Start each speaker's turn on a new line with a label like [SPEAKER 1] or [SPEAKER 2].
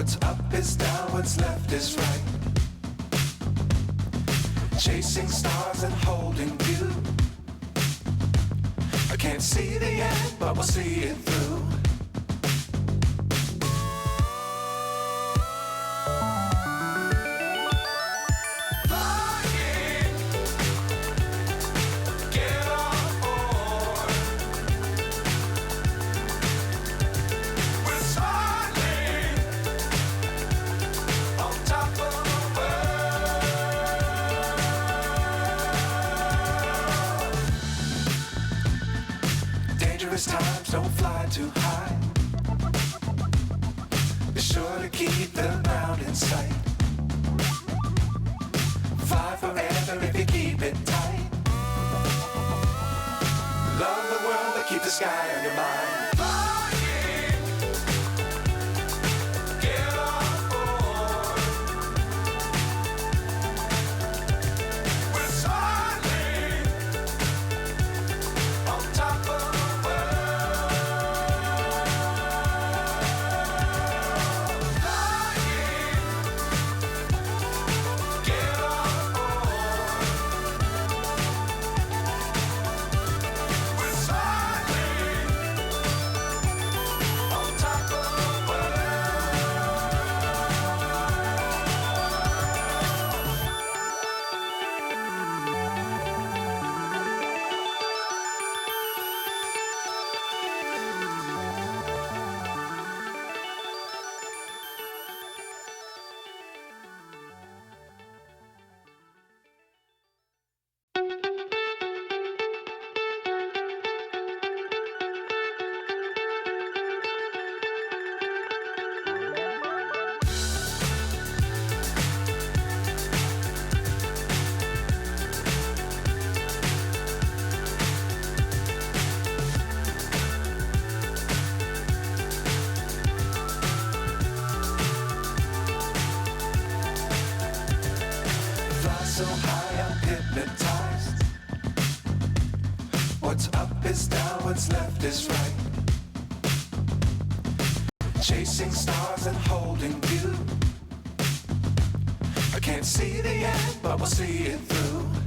[SPEAKER 1] What's up is down, what's left is right. Chasing stars and holding you. I can't see the end, but we'll see it through. Dangerous times, don't fly too high. Be sure to keep the ground in sight. Fly forever if you keep it tight. Love the world, but keep the sky on your mind. So high, I'm hypnotized. What's up is down, what's left is right. Chasing stars and holding you. I can't see the end, but we'll see it through.